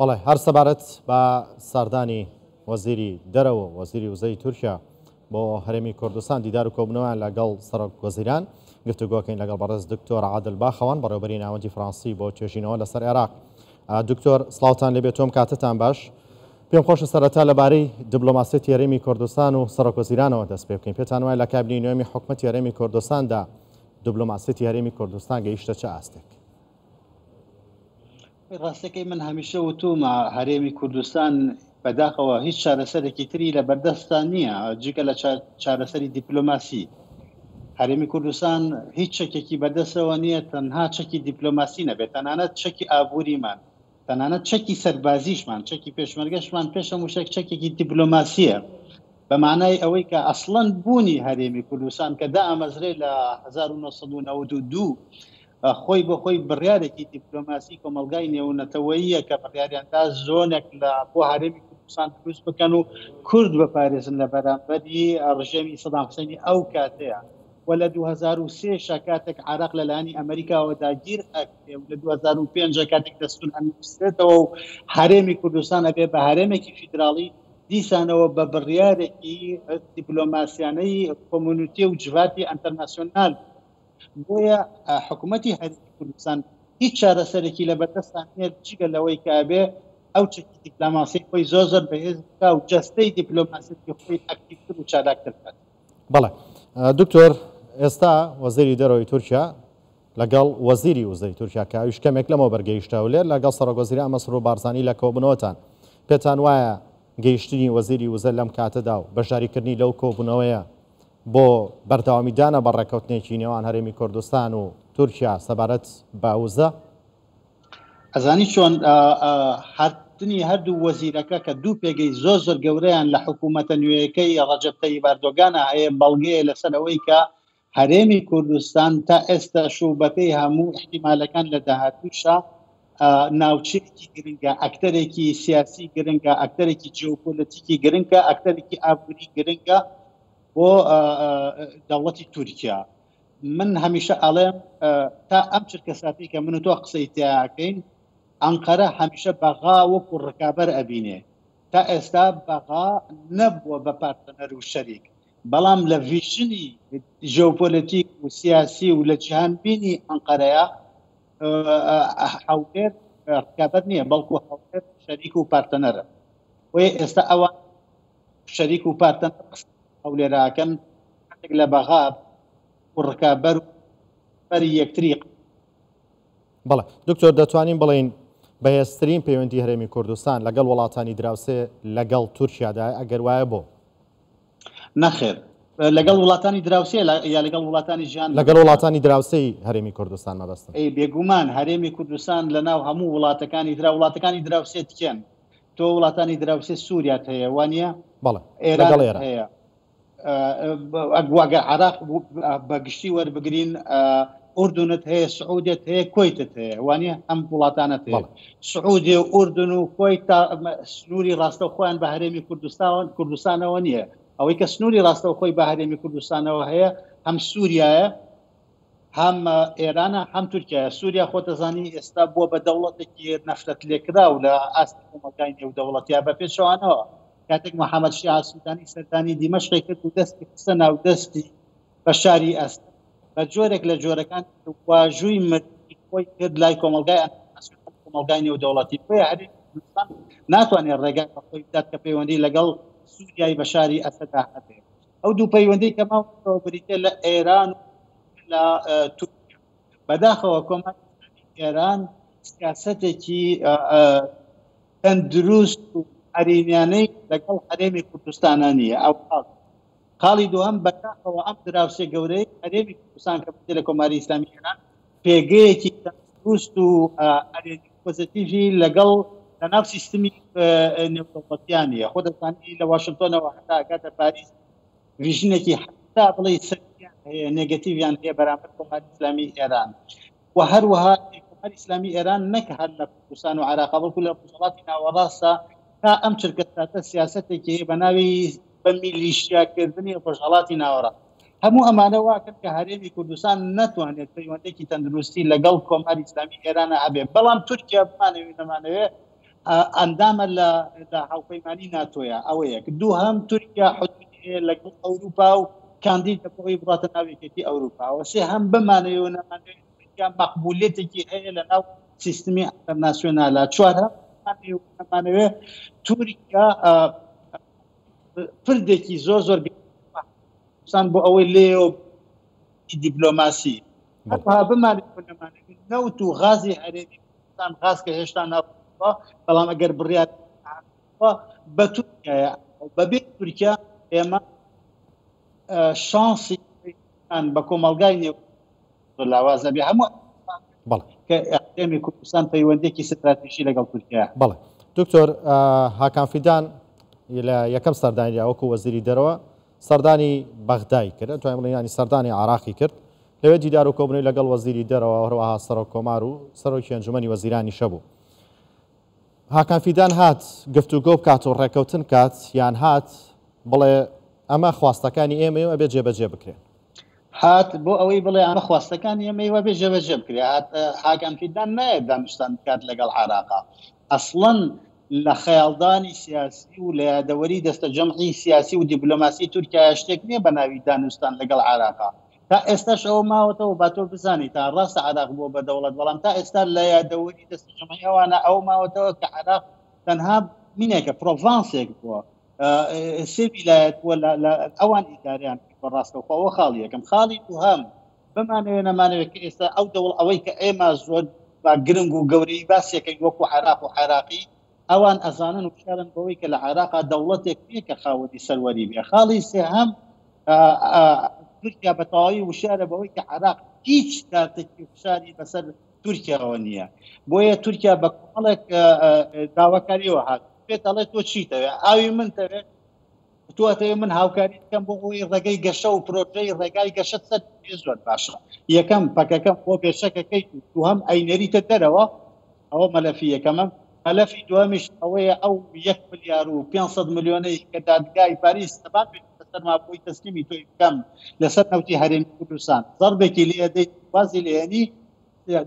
بەڵێ هەر سەبارەت بە ساردانی وەزیری دەرەوە وەزیری وزەی تورکیا بۆ هەرێمی کوردستان دیدار و کۆبنەوەیان لەگەڵ سەرۆک وەزیران گفتوگۆکەین لەگەڵ بەڕێز دکتۆر عادل باخەوان بەڕێوەبەری ناوەندی فڕانسی بۆ توێژینەوە لەسەر عێراق. دکتۆر سڵاوتان لێبێت، تۆم کاتتان باش. پێم خۆشە سەرەتا لەبارەی دیپلۆماسیەتی هەرێمی کوردستان و سەرۆک وەزیرانەوە دەست پێ بکەین. پێتان وایە لە کابینەی نوێمی حکوومەتی هەرێمی کوردستاندا دیپلۆماسیەتی هەرێمی کوردستان گەیشتە چه ئاستێک؟ ڕاستەکەی من هەمیشە وتومە هەرێمی کوردستان بەداخەوە هیچ چارەسەرێکی تری لە بەردەستان نییە جگە لە چارەسەری دیپلۆماسی. هەرێمی کوردستان هیچ چەکێکی بەدەستەوە نییە، تەنها چەکی دیپلۆماسی نەبێت، تەنانەت چەکی ئابووریمان، تەنانەت چەکی سەربازیشمان، چەکی پێشمەرگەشمان پێشە موشک چەکێکی دیپلۆماسیە، بە معنای ئەوەی کە ئەسڵەن بوونی هەرێمی کوردستان کە دائەمەزرێ لە 1992 خۆی بە خۆی بڕیارێکی دیپلۆماسی کۆمەلگای نێونەتەوەییە کە بڕیاریان تا زۆنێک لە بۆ هەرێمی کوردستان دروست بکەن و کورد بپارێزن لە بەرامبەری ڕژێمی سەدام حوسێنی ئەو کاتەیە. و لە 2003 کاتێک عێراق لەلایەنی ئەمریکاوە داگیر لە 2005 کاتێک دەستور ئەنووسێتەوە و هەرێمی کوردستان ئەبێ بە هەرێمێکی فیدراڵی دیسانەوە بە بڕیارێکی دیپلۆماسیانەی کۆمونیتی و جواتی ئەنتەرناسیۆنال. بۆیە حکوومەتی هەرێمی کوردستان هیچ چارەسەرێکی لە بەردەستان نیە جگە لەوەی کابێ ئەو چەکی دیپلۆماسی خۆی زۆر بەهێز بکا و جەستەی دیپلۆماسیەتی خۆی ئەکتیڤتر و چالاکتر بکات. بەڵێ دکتۆر، ئێستا وەزیری دەرەوەی تورکیا لەگەڵ وەزیری وزەی تورکیا کە ئەویش کەمێک لەمەوە بەرگەیشتە و لێر لەگەڵ سەرۆک وەزیری مەسرور بارزانی لە کۆبوونەوەتان. پێتان وایە گەیشتنی وەزیری وزە لەم کاتەدا و بەشداریکردنی لەو کۆبوونەوەیە بۆ بەردەوامیدانە بە ڕێکەوتنێکی نێوان هەرێمی کوردستان و تورکیا سەبارەت بە وزە؟ ئەزانی چۆن هاتنی هەردوو وەزیرەکە کە دوو پێگەی زۆر گەورەیان لە حکوومەتە نوێیەکەی ڕەجەب تەیب ئەردۆغانە هەیە بەڵگەیە لەسەر ئەوەی کە هەرێمی کوردستان تا ئێستا شوبەکەی هەموو احتیمالەکان لە داهاتووشە ناوچەیەکی گرنگە، ئەکتەرێکی سیاسی گرنگە، ئەکتەرێکی جیۆپۆلیتیکی گرنگە، ئەکتەرێکی ئابووری گرنگە بۆ دەوڵەتی تورکیا. من هەمیشە ئەڵێم تا ئەم چرکە ساتی کە من و تۆ قسەی تیاکەین، ئەنقەرە هەمیشە بەغا وەکو ڕکابەر ئەبینێ. تا ئێستا بەغا نەبووە بە پارتنەر و شەریک، بەڵام لە ڤیژنی ژیۆپۆلیتیک و سیاسی و لە جیهان بینی ئەنقەرەیە هاوڵێر ڕکابەر نییە، بەڵکو هاوڵێر شەریک و پارتنەرە. وێ ئێستا ئەوە شەریک و پارتنەر هەولێراکەن لە بەغا و ڕکابەر بەری یەکتری. بەڵێ دکتۆر، دەتوانین بڵین بەهێزترین پەیوەندی هەرێمی کوردستان لەگەڵ وڵاتانی دراوسێ لەگەڵ تورکیادا ئەگەر وایە بۆ؟ نەخێر، لەگەڵ وڵاتانی دراوسێ یا لەگەڵ وڵاتانی ژیان؟ لەگەڵ وڵاتانی دراوسەی هەرێمی کوردستان مەبەستن. بێگومان هەرێمی کوردستان لە ناو هەموو وڵاتەکانی وڵاتەکانی دراوسێ تکێن. تۆ وڵاتانی دراوسێ سووریات هەیە وانە؟ بەڵێ، ئێران هەیە. ئەگواگە عێراق بەگشتی وەربگرین، ئوردنت هەیە، سعودێت هەیە، کۆیتت هەیە، وانە ئەم وڵاتانت هەیە. سعودێ و ئوردن و کۆیت سنووری ڕاستە خۆیان بە هەرێمی کوردستانەوە نییە. ئەوەی کە سنووری ڕاستەوە خۆی بە هەرێمی کوردستانەوە هەیە هەم سووریایە، هەم ئێرانە، هەم تورکیایە. سووریا خۆتەزانی ئێستا بووە بە دەوڵەتێکی نەفتەت لێکرا و لە ئاستی کۆمەلگای نێودەوڵەتیە بە پێشەوانەوە کاتێک محەممەد شیع سوودانی سەردانی دیمەشقی کرد و دەستی قسە ناو دەستی بەشاری ئەسد بە جۆرێک لە جۆرەکان واژووی مردی خۆی کرد لای کۆمەلگای نێودەوڵەتی. بۆیە هەرێمی کوردستان ناتوانێت ڕێگای بە خۆی بدات کە پەیوەندی لەگەڵ سووریای بەشاری ئەسەدا هەبێت. ئەو دوو پەیوەندی کە ماوەتەوە بریتێ لە ئێران و لە تورکیا. بەداخەوە کۆمەڵی ئێران سیاسەتێکی تەندروست و هەرێمیانەی لەگەڵ هەرێمی کوردستانە نییە. ئەو قاڵی دووەم بەداخەوە ئەم دراوسێ گەورەی هەرێمی کوردستان کە بێت لە کۆماری ئیسلامی ئێران پێگەیەکی تەندروست و هەرێمی پۆزیتیڤی لەگەڵ لەناو سیستمی نێودەوڵەتیان نیە. خۆ دەزانی لە واشنگتۆنەوە هەتا کاتە پاریس ڤیژنێکی حتا بڵێ سەریان هەیە، نێگەتیڤیان هەیە بەرامبەر کۆماری ئیسلامی ئێران. و هەروەها کۆماری ئیسلامی ئێران نەک هەر لە کوردستان و عێراق بەڵکو لە وڵاتی ناوەڕاستە تا ئەم چرکە ساتە سیاسەتێکی هەیە بە ناوی بە میلیشیاکردنی ڕۆژهەڵاتی ناوەڕاست. هەموو ئەمانە واکەن کە هەرێمی کوردستان ناتوانێت پەیوەندێکی تەندروستی لەگەڵ کۆماری ئیسلامی ئێرانە هەبێت. بەڵام تورکیا بمانەوێت نەمانەوێت ئەندامە لە هاوپەیمانی ناتۆیە ئەوەیەک. دووهەم تورکیا حدودی لەگەڵ ئەوروپا و کاندیدە بۆی بڕاتە ناوێکێتی ئەوروپاوە. سێ هەم بمانەوە نەمانەوێت تورکیا مەقبولێتێکی هەیە لە ناو سیستمی ئینتەرناسیۆنالە. چوار نەمانەوێت تورکیا پردێکی زۆر بۆ ئەوەی لێو دیپلۆماسی بمانەوێت نەوت و غازی هەرێمی کوردستان غاز کە هێشتا ناوە، بەڵام ئەگەر بڕیار بە تورکیایە بەبێ تورکیا ئێمە شانسی بە کۆمەلگای نێو لاوازە بێ هەموو کە ئەقلێمی کوردستان پەیوەندێکی استراتیژی لەگەڵ تورکیا. بەڵێ دکتۆر هاکان فیدان لە یەکەم سەردانیدا وەکو وەزیری دەرەوە سەردانی بەغدای کرد، توانین بڵێن ینی سەردانی عراقی کرد، لەوێ دیدار و کۆبوونەوەی لەگەڵ وەزیری دەرەوە هەروەها سەرۆک کۆمار و سەرۆکی ئەنجومەنی وەزیرانی شەبوو. هاکان فیدان هات گفتوگۆ بکات و ڕێکەوتن کات یان هات بڵێ ئەمە خواستەکانی ئێمە ئەبێ جێبەجێ بکرێن؟ هات بۆ ئەوەی بڵێ ئەمە خواستەکانی ئێمەوە بێ جێبەجێ بکرێ. هاکان فیدان نایە دانوستان بکات لەگەڵ عێراقا. ئەسڵەن لە خەیاڵدانی سیاسی و لە یادەوەری دەستە جەمعی سیاسی و دیپلۆماسی تورکیا شتێک نییە بە ناوی دانوستان لەگەڵ عێراقا. تا ئێستاش ئەوە ماوەتەوە با تۆ بزانی تا ڕاستە عێراق بۆ بە دەوڵەت، بەڵام تا ئێستا لە یادەوەری دەستە جەمعی ئەوانە ئەو ماوەتەوە کە عێراق تەنها مینێکە پرۆڤانسێک بووە، سێ ویلایەت بووە لە ئەوان ئیداریان بەڕاستەوخواوە. خاڵی یەکەم. خاڵی دووهەم بمانەوێت نەمانەوێت کە ئێستا ئەو دەوڵ ئەوەی کە ئێمە زۆر گرنگ و گەورەی باسیەکەی وەکو عێراق و عێراقی ئەوان ئەزانن و شارن بەوەی کە لە عێراقا دەوڵەتێک نییە کە خاوەنی سەروەری بێ. خاڵی سێهەم تورکیا بەتەواوی وشارە بەوەی کە عێراق هیچ کاتێکی وشاری بەسەر تورکیاەوە نییە. بۆیە تورکیا بە کۆمەڵێک داواکاریەوە هات پێت دەڵێت تۆ چیتەوێ؟ ئاوی من تەوێت تواتەوێ من هاوکاری بکەم بۆ ئەوی ڕێگەی گەشە و پرۆژەی ڕێگای گەشت سەر زۆر باشە. یەکەم پەکەکەم بۆ پێشەکەکەی دووهەم ئەینەریتە دەرەوە، ئەوە مەلەفی یەکەمە. مەلەفی دووەمیش ئەوەیە ئەو 1 ملیار و 500 ملیۆنەی کە دادگای پاریس تەبان بێت لەسەر مابووی تەسلیمی تۆی بکەم لەسەر نەوتی هەرێمی کوردستان زەربێکی لێ دەیت وازی لێنی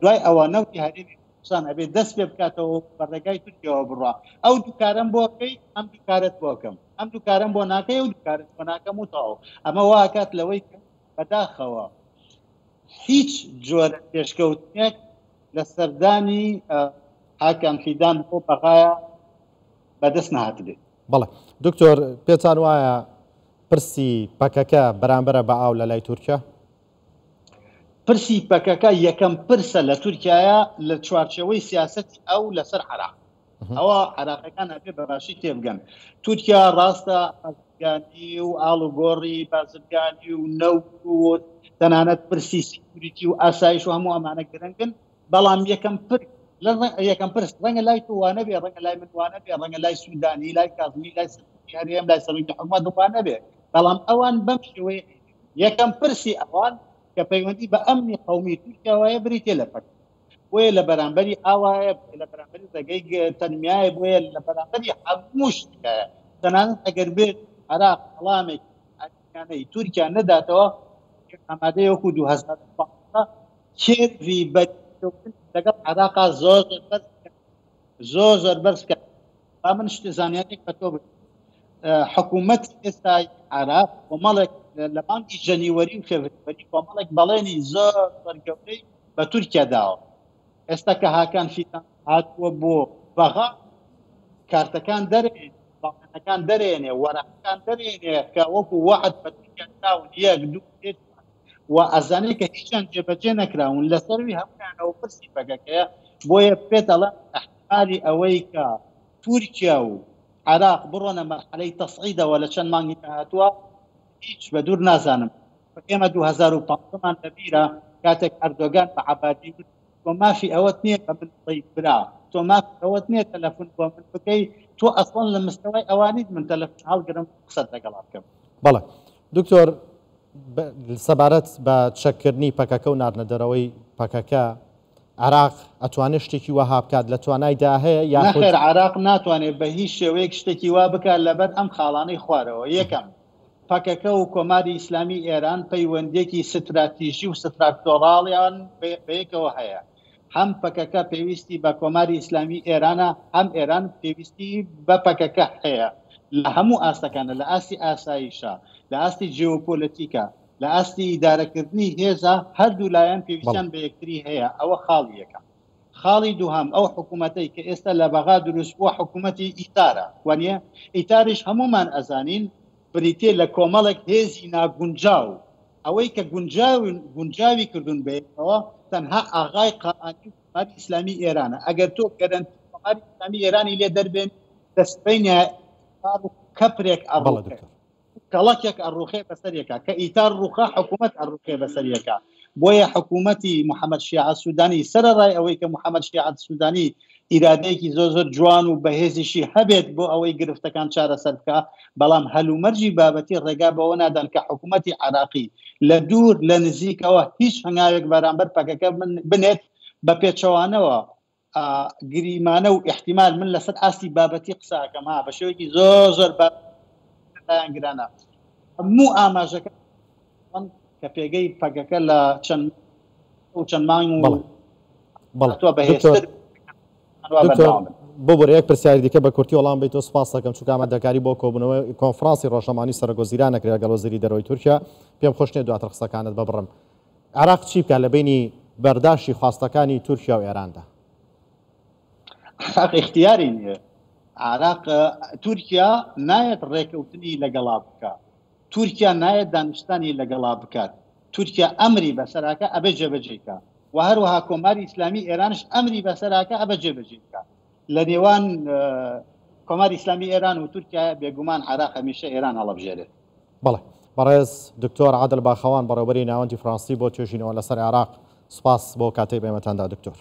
دوای ئەوە نەوتی هەرێمی کوردستان ئەبێت دەست پێ بکاتەوە بە ڕێگای تورکیاوە بڕوا. ئەو دووکارم بۆ بکەی ئەم دووکارت بۆکەم، ئەم دووکارم بۆ ناکەی و دووکارت بۆ ناکەم و تەواو. ئەمە واکات لەوەی بەداخەوە هیچ جۆرە پێشکەوتنێک لە سەردانی هاکان فیدان بۆ بەغایە بەدەست نهاتبێت. بەڵێ دکتۆر پێتان وایە پرسی پەکەکە بەرامبەرە بە ئاو لە لای تورکیا؟ پرسی پەکەکە یەکەم پرسە لە تورکایە لە چوارچەوەی سیاسەتی ئەو لەسەر عێراق. ئەوە عێراقیەکان ئەبێ بەباشی تێبگەن. تورکیا ڕاستە بازرگانی و ئاڵوگۆڕی بازرگانی و نەوت و تەنانەت پرسی سیکوریتی و ئاسایش و هەموو ئەمانە گرنگن، بەڵام یەکەم پرس ڕەنگە لای تو وانە بێ، ڕەنگە لای من وانە بێ، ڕەنگە لای سوودانی، لای کازمی، لای سەرۆکی هەرێم، لای سەرۆکی حکومەت وانە بێ، بەڵام ئەوان بەم شێوەیە یەکەم پرسی ئەوان کە پەیوەندی بە ئەمنی قەومی تورکیاوایە بریتێ لە پەک. بۆیە لە بەرامبەری ئاوایە، لە بەرامبەری ڕێگەی تەنمیایە، بۆیە لە بەرامبەری هەموو شتێکایە. تەنانەت ئەگەر بێت عێراق وەڵامێک ئەنیانەی تورکیا نەداتەوە ئامادەیە وەکو 2015 کێوی بەرکەوتن لەگەڵ عێراقا زۆر بەرز کرد. من شتی زانیارێک بە تۆ حکوومەت ئێستای عێراق کۆمەڵێک لە مانگی ژەنیوەری و فێڤریوەری کۆمەڵێک بەڵێنی زۆر وەرگەورەی بە تورکیا داوە. ئێستا کە هاکان فیدان هاتووە بۆ بەغا کارتەکان دەرێن، باڵێنەکان دەرێنێ، وەرەقەکان دەرێنێ کە وەکو وەعد بە تورکیا داون یەک دوو تێت و ئەزانەی کە هیچیان جێبەجێ نەکراون لەسەروی هەموویانەوە پرسی پەکەکەیە. بۆیە پێت دەڵێ احتمالی ئەوەی کە تورکیا و عێراق بڕۆنە مەرحەلەی تەسعیدەوە لە چەند مانگی هاتووە هیچ بە دوور نازانم. ئێمە 2015مان لەبیرە کاتێک ئەردۆگان بە عەبادی تۆ مافی ئەوەت نییە کە من ضەیف برا، تۆ مافی ئەوەت نییە تەلەفۆن بۆ من بکەی، تۆ ئەسڵەن لە مستەوای ئەوانیت من تەلەفۆن هەڵگرم قسەت لەگەڵا بکەم. بەڵێ دکتۆر سەبارەت بە چەککردنی پەکەکە و ناردنەدەرەوەی پەکەکە عێراق ئەتوانێت شتێکی وەها بکات لە توانایدا هەیە یاخود نەخێر عێراق ناتوانێت بە هیچ شێوەیەک شتێکی وا بکات لەبەر ئەم خاڵانەی خوارەوە. یەکەم پەکەکە و کۆماری ئیسلامی ئێران پەیوەندێکی ستراتیژی و ستراکتۆڕاڵیان بەیەکەوە هەیە. هەم پەکەکە پێویستی بە کۆماری ئیسلامی ئێرانە هەم ئێران پێویستی بە پەکەکە هەیە لە هەموو ئاستەکانە لە ئاستی ئاسایشە لە ئاستی جیۆپۆلەتیکە لە ئاستی ئیدارەکردنی هێزە هەردوو لایەن پێویستیان بە یەکتری هەیە ئەوە خاڵی یەکە خاڵی دووهەم ئەو حکوومەتەی کە ئێستا لە بەغا دروست بووە حکوومەتی ئیتارە وانە ئیتاریش هەمومان ئەزانین بریتێ لە کۆمەڵێک هێزی ناگونجاو ئەوەی کە گونجاوی کردوون بێتەوە تەنها ئاغای قەعانی کۆماری ئیسلامی ئێرانە ئەگەر تۆ گەرنتی کۆماری ئیسلامی ئێرانی لێ دەربێن دەستبینە کەپرێک کەڵکێک ئەڕوخێ بەسەرێکە کە ئیتار ڕوخە حکوومەت ئەڕوخێ بەسەرێکە بۆیە حکوومەتی محەممەد شیعە سوودانی سەرڕای ئەوەی کە محەممەد شیعە سوودانی ئیرادەیەکی زۆر جوان و بەهێزیشی هەبێت بۆ ئەوەی گرفتەکان چارەسەر بکە بەڵام هەلومەرجی بابەتی ڕێگا بەوە نادان کە حکوومەتی عراقی لە دوور لە نزیکەوە هیچ هەنگاوێک بەرامبەر پەکەکە بنێت بە پێچەوانەوە گریمانە و احتیمال من لەسەر ئاستی بابەتی قساکەم ها بە شێوەیەکی زۆر گرانە هەموو ئاماژەکە کە پێگەی پەکەکە لە چەند مانگ و بەهێزتر بۆ بۆرە یەک پرسیاری دیکە بە کورتی وەڵام بیت تۆ سپاس دەکەم چونکە ئامادەکاری بۆ کۆبوونەوەی کۆنفرانسی ڕۆژەمانی سەرۆکوەزیران نەکرێت لەگەڵ وەزیری دەرەوەی تورکیا پێم خۆش نییە دواتر قسەکانت ببڕم عێراق چی بکات لە بینی بەرداشتی خواستەکانی تورکیا و ئێراندا عێراق اختیاری نییە عێراق تورکیا نایەت ڕێکەوتنی لەگەڵا بکات تورکیا نایەت دانیشتانی لەگەڵا بکات تورکیا ئەمری بەسەراکە ئەبێ جێبەجێکە و هەروەها کۆماری ئیسلامی ئێرانش ئەمری بەسەراکە ئەبە جێبەجێکە لە نێوان کۆماری ئیسلامی ئێران و تورکیا بێگومان عێراق هەمیشە ئێران هەڵەبژێرێت بەڵێ بەڕێز دکتۆر عادل باخەوان بەڕێوەبەری ناوەندی فڕانسی بۆ توێژینەوە لەسەر عێراق سپاس بۆ کاتەی بێمەتاندا دکتۆر